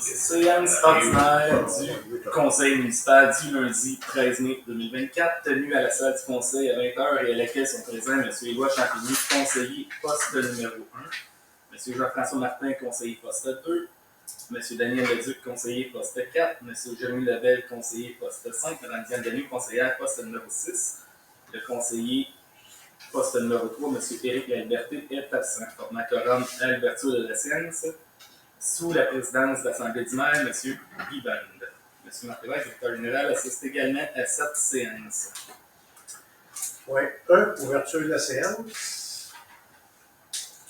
Séance ordinaire du Conseil municipal du lundi 13 mai 2024, tenue à la salle du Conseil à 20h et à laquelle sont présents M. Éloi Champigny, conseiller poste numéro 1, M. Jean-François Martin, conseiller poste 2, M. Daniel Leduc, conseiller poste 4, M. Jérémy Lebel, conseiller poste 5, Mme Diane Denis, conseillère poste numéro 6, le conseiller poste numéro 3, M. Éric Lalberté, est absent. Formant quorum à l'ouverture de la séance, sous la présidence de l'Assemblée du maire, M. Guy Band. M. Marc-Lévesque, directeur général, assiste également à cette séance. Point 1, ouverture de la séance.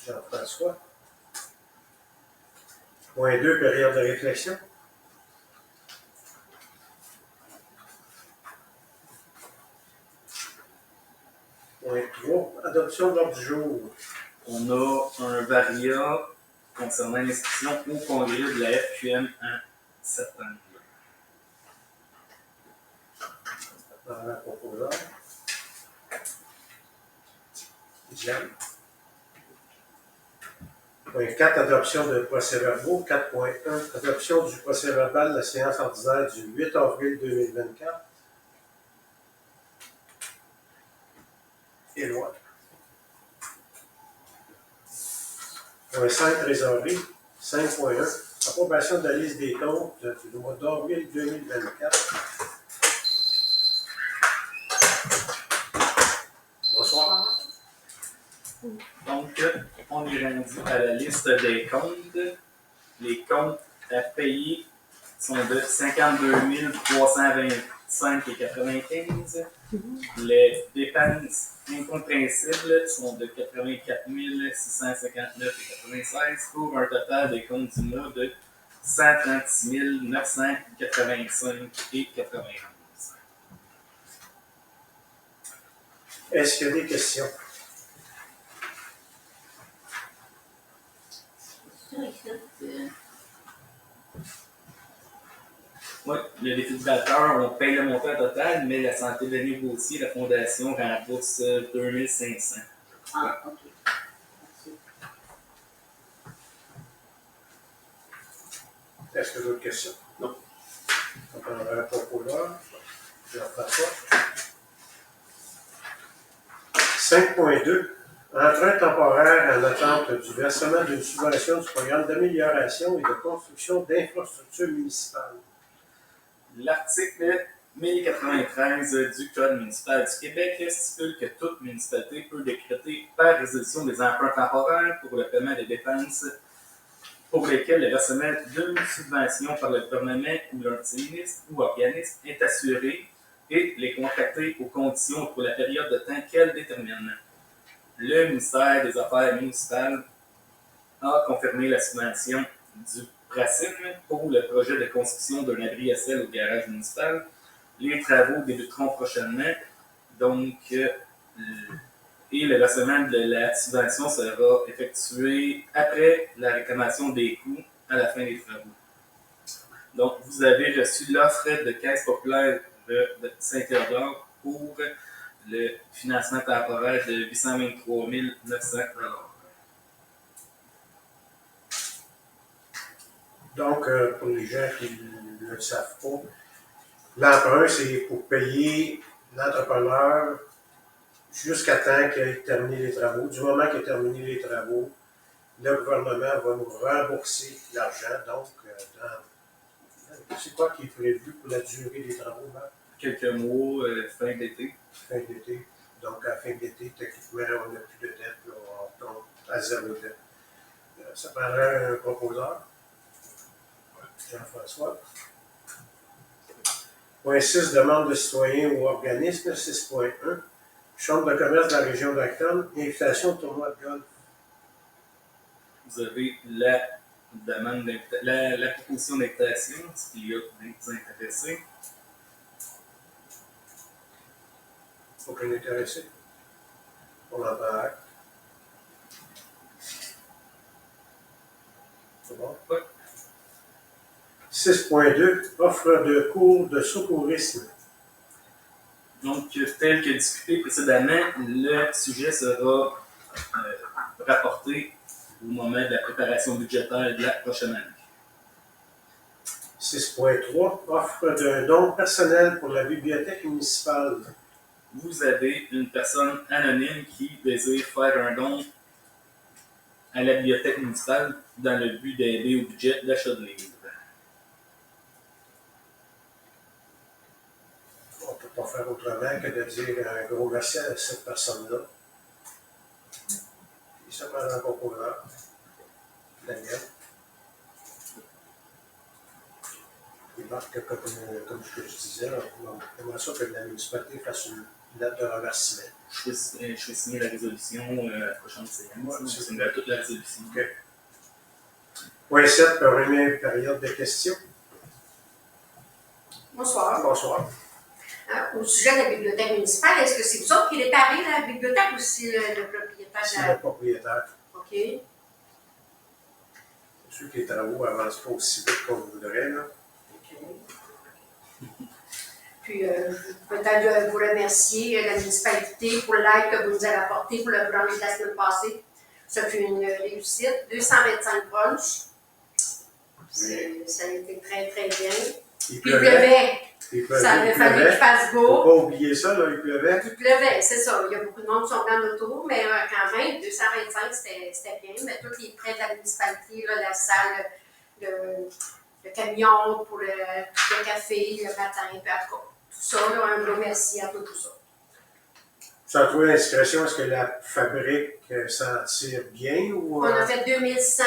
Jean-François. Point 2, période de réflexion. Point 3, adoption de l'ordre du jour. On a un variant concernant l'inscription au congrès de la FQM en septembre. Dans la proposeur. Diane. Point 4, adoption de procès-verbaux. 4.1, adoption du procès-verbal de la séance ordinaire du 8 avril 2024. Éloi. Point 5, trésorerie. 5.1, approbation de la liste des comptes du mois d'avril 2024. Bonsoir. Donc, on est rendu à la liste des comptes. Les comptes à payer sont de 52 325,95 $. Les dépenses incompréhensibles sont de 84 659,96 $ pour un total des comptes du mois de 136 985,91 $. Est-ce qu'il y a des questions? Oui, le défibrillateur, on paye le montant total, mais la santé Denis Gauthier, la fondation rembourse 2500. Ah, ok. Est-ce qu'il y a d'autres questions? Non. Donc, on aura un proposeur. Jean-François. 5.2. Emprunt temporaire en attente du versement d'une subvention du programme d'amélioration et de construction d'infrastructures municipales. L'article 1093 du Code municipal du Québec stipule que toute municipalité peut décréter par résolution des emprunts temporaires pour le paiement des dépenses pour lesquelles le versement d'une subvention par le gouvernement ou l'un de ses ministres ou organisme est assuré et les contracter aux conditions pour la période de temps qu'elle détermine. Le ministère des Affaires municipales a confirmé la subvention du PRACIM pour le projet de construction d'un abri à sel au garage municipal. Les travaux débuteront prochainement, donc, et le versement de la subvention sera effectué après la réclamation des coûts à la fin des travaux. Donc, vous avez reçu l'offre de Caisse populaire de Saint-Théodore pour le financement temporaire de 823 900 $. Donc, pour les gens qui ne le savent pas, l'emprunt, c'est pour payer l'entrepreneur jusqu'à temps qu'il ait terminé les travaux. Du moment qu'il a terminé les travaux, le gouvernement va nous rembourser l'argent. Donc, c'est quoi qui est prévu pour la durée des travaux, Marc? Quelques mois, fin d'été. Fin d'été. Donc, à la fin d'été, techniquement, on n'a plus de dette, là, on tombe à zéro dette. Ça prendrait un proposeur. Jean-François. Point 6, demande de citoyens ou organismes. 6.1. Chambre de commerce de la région d'Acton. Invitation au tournoi de golf. Vous avez la demande la proposition d'invitation, s'il y a des intéressés. Aucun intéressé. On en parle. C'est bon? Oui. 6.2. Offre de cours de secourisme. Donc, tel que discuté précédemment, le sujet sera rapporté au moment de la préparation budgétaire de la prochaine année. 6.3. Offre d'un don personnel pour la bibliothèque municipale. Vous avez une personne anonyme qui désire faire un don à la bibliothèque municipale dans le but d'aider au budget d'achat de livres. On ne peut pas faire autrement que de dire un gros merci à cette personne-là. Il se prend un concoureur. Daniel. Il marque que, comme je disais, on aimerait ça que la municipalité fasse une lettre de remerciement. Je vais signer la résolution à la prochaine séance. Je signerai toute la résolution. OK. Point 7, première période de questions. Bonsoir. Bonsoir. Au sujet de la bibliothèque municipale, est-ce que c'est vous autres qui réparez la bibliothèque ou c'est le propriétaire? C'est le propriétaire. OK. C'est sûr que les travaux avancent pas aussi vite qu'on voudrait, là. OK. Puis, peut-être vous remercier la municipalité pour l'aide que vous nous avez apportée pour le brunch de la semaine passée. Ça fut une réussite. 225 brunchs. Ça a été très, très bien. Il Puis, il pleuvait. Ça avait fallu qu'il fasse beau. Faut pas oublier ça, là, il pleuvait. Il pleuvait, c'est ça. Il y a beaucoup de monde qui sont dans l'auto, mais quand même, 225, c'était bien. Mais tous les prêts de la municipalité, là, la salle, le camion pour le café le matin, puis en tout cas, tout ça, là, un gros merci à tout ça. Sans trouver l'inscription, est-ce que la fabrique s'en tire bien ou... On a fait 2100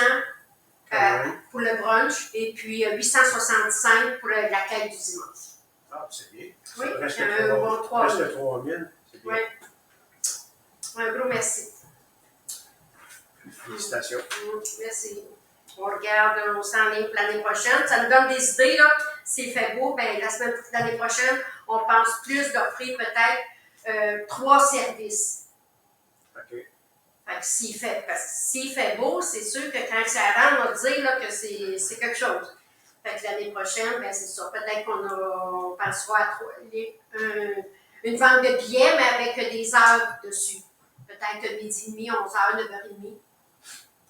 pour le brunch et puis 865 pour l'accueil du dimanche. Ah, c'est bien. Oui, Reste un bon 3000. 3000, c'est bien. Oui. Un gros merci. Félicitations. Merci. On regarde, on s'enligne pour l'année prochaine. Ça nous donne des idées, là. S'il fait beau, ben, l'année prochaine, on pense plus d'offrir peut-être 3 services. OK. Fait que s'il fait beau, c'est sûr que quand ça rentre, on va dire là, que c'est quelque chose. Fait que l'année prochaine, ben, c'est ça. Peut-être qu'on pensera à une vente de billets, mais avec des heures dessus. Peut-être midi et demi, 11h, 9h30.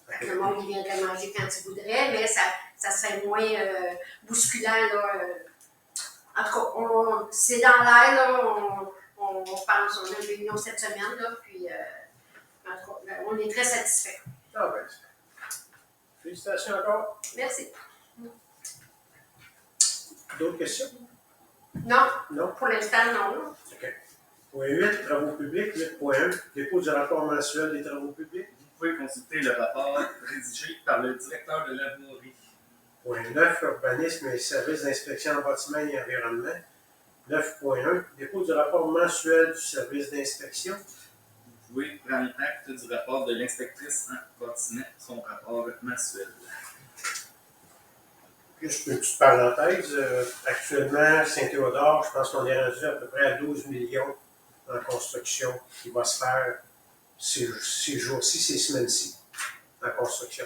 Fait que le monde il viendrait manger quand il voudrait, mais ça serait moins bousculant. Là, en tout cas, c'est dans l'air, là, on pense, on a une réunion cette semaine, là, puis en tout cas, on est très satisfaits. Ah ben, félicitations encore. Merci. D'autres questions? Non, Non? pour l'instant, non. OK. Point 8, travaux publics. 8.1, dépôt du rapport mensuel des travaux publics. Vous pouvez consulter le rapport rédigé par le directeur de la voirie. Point 9, urbanisme et services d'inspection en bâtiment et environnement. 9.1, dépôt du rapport mensuel du service d'inspection. Vous pouvez prendre acte du rapport de l'inspectrice en bâtiment, son rapport mensuel. Juste une petite parenthèse, actuellement, Saint-Théodore, je pense qu'on est rendu à peu près à 12 millions en construction qui va se faire ces jours-ci, ces semaines-ci, en construction.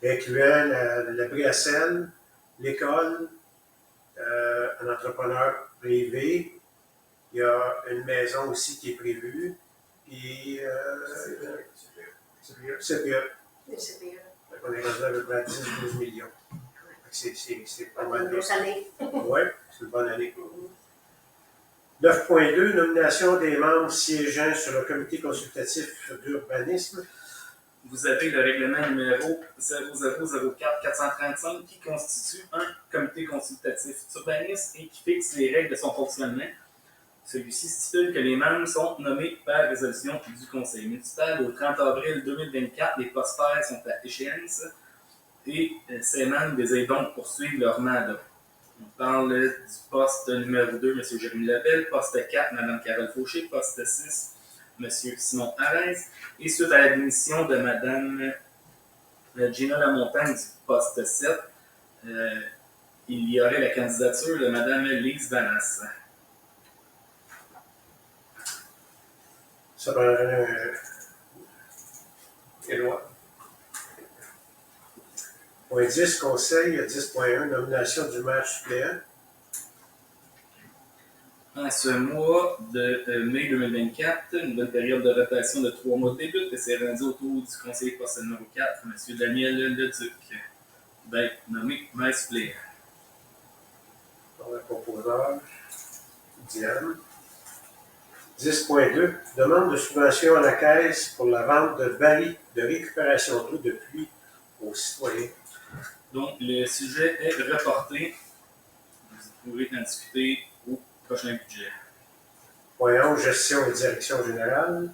Incluant la Briacelle, l'école, un entrepreneur privé, il y a une maison aussi qui est prévue, puis c'est mieux. On est rendu à peu près à 10-12 millions. C'est pas mal. Une grosse année. Oui, c'est une bonne année. 9.2, nomination des membres siégeant sur le comité consultatif d'urbanisme. Vous avez le règlement numéro 0004-435 qui constitue un comité consultatif d'urbanisme et qui fixe les règles de son fonctionnement. Celui-ci stipule que les membres sont nommés par résolution du conseil municipal au 30 avril 2024. Les postes pairs sont à échéance et ces membres désirent donc poursuivre leur mandat. On parle du poste numéro 2, M. Jérémy Lebel, poste 4, Mme Carole Fauché, poste 6, M. Simon Arès, et suite à la démission de Mme Gina Lamontagne du poste 7, il y aurait la candidature de Mme Lise Vanas. Ça va être Éloi. Point 10, conseil, 10.1, nomination du maire suppléant. En ce mois de mai 2024, une nouvelle période de rotation de 3 mois débute et c'est rendu autour du conseiller poste numéro 4, M. Daniel Leduc, d'être nommé maire suppléant. Par le proposeur, Diane. 10.2. Demande de subvention à la Caisse pour la vente de barils de récupération d'eau de pluie aux citoyens. Donc, le sujet est reporté. Vous pourrez en discuter au prochain budget. Point 11. Gestion et direction générale.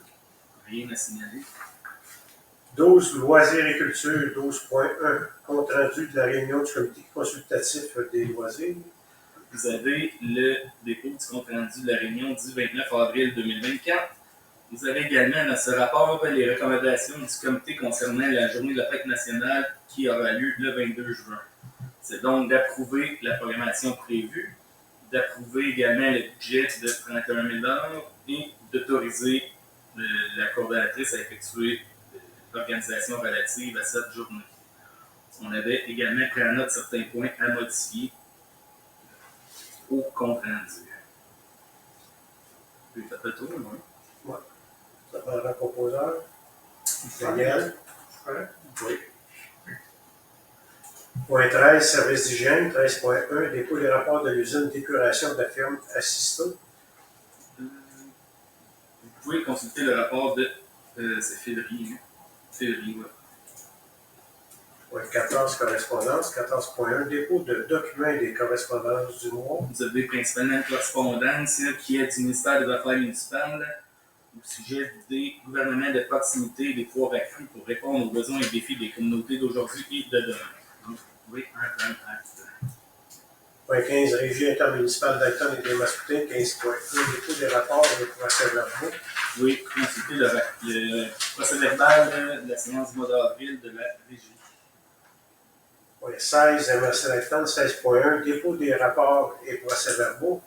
Rien à signaler. 12. Loisirs et culture. 12.1. Compte rendu de la réunion du comité consultatif des loisirs. Vous avez le dépôt du compte rendu de la réunion du 29 avril 2024. Vous avez également dans ce rapport les recommandations du comité concernant la journée de la fête nationale qui aura lieu le 22 juin. C'est donc d'approuver la programmation prévue, d'approuver également le budget de 31 000 $ et d'autoriser la coordonnatrice à effectuer l'organisation relative à cette journée. On avait également pris en note certains points à modifier au compte rendu. Puis ça fait le tour, oui. Ça prendra le proposeur. Daniel. Oui. Point 13, service d'hygiène. 13.1, dépôt des rapports de l'usine d'épuration de la firme Assisto. Vous pouvez consulter le rapport de c'est février. Février, oui. Point 14, correspondance. 14.1, dépôt de documents et des correspondances du mois. Vous avez principalement une correspondance qui est du ministère des Affaires municipales au sujet des gouvernements de proximité et des pouvoirs accrus pour répondre aux besoins et défis des communautés d'aujourd'hui et de demain. Donc, vous pouvez en prendre acte. Point 15, régie intermunicipale d'Alton et des Mascoutins. 15.1, dépôt des rapports et des procès-verbaux. Vous pouvez consulter le procès-verbal de la séance du mois d'avril de la régie. Point 16, MRC d'Alton. 16.1, dépôt des rapports et procès-verbaux.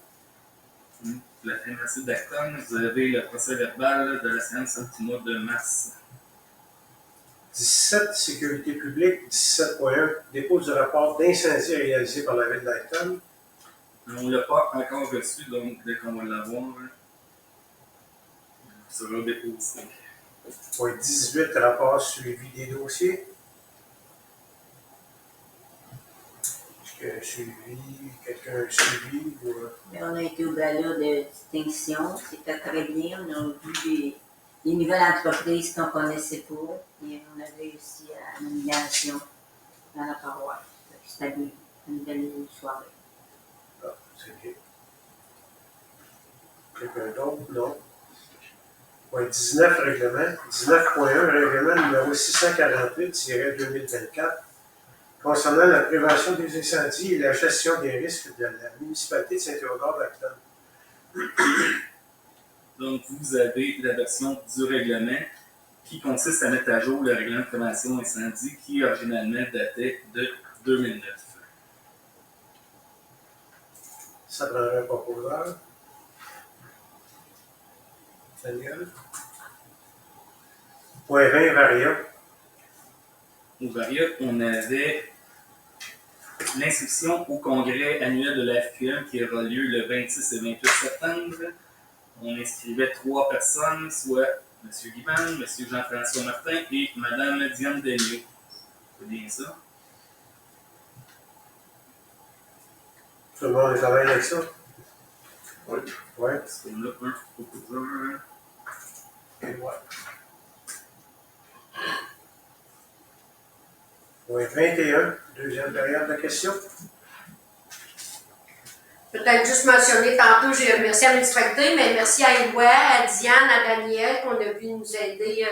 La MRC d'Acton, vous avez le procès-verbal de la séance du mois de mars. 17, sécurité publique. 17.1, dépôt du rapport d'incendie réalisé par la ville d'Alton. On ne l'a pas encore reçu, donc dès qu'on va l'avoir, ça sera déposé. Point 18, rapport suivi des dossiers. Est-ce que quelqu'un a suivi? On a été au gala de distinction, c'était très bien. On a vu des nouvelles entreprises qu'on ne connaissait pas. Et on a réussi à la nomination dans la paroisse. C'était une belle soirée. Ah, c'est bien. Quelqu'un d'autre? Non. Point 19, règlement. 19.1, règlement numéro 648-2024 concernant la prévention des incendies et la gestion des risques de la municipalité de Saint-Théodore d'Acton. Donc, vous avez l'adoption du règlement qui consiste à mettre à jour le règlement de prévention incendie qui, originalement, datait de 2009. Ça prendrait un proposeur. Daniel. Point 20, Varia. Au Varia, on avait l'inscription au congrès annuel de la FQM qui aura lieu le 26 et 28 septembre. On inscrivait 3 personnes, soit M. Guiman, M. Jean-François Martin et Mme Diane Delieux. C'est bien ça? Tout le monde est à l'aise avec ça? Oui. Oui. C'est là un proposeur. Et ouais. Point 21, deuxième période de questions. Peut-être juste mentionner tantôt, j'ai remercié la municipalité, mais merci à Éloi, à Diane, à Daniel, qu'on a vu nous aider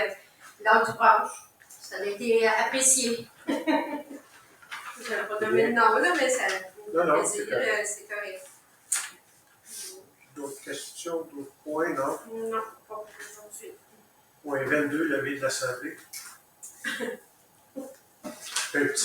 lors du brunch. Ça a été apprécié. Je n'ai pas donné le nom, là, mais ça a fait plaisir, c'est correct. D'autres questions, d'autres points, non? Non, pas pour aujourd'hui. Point 22, levée de l'Assemblée. Un petit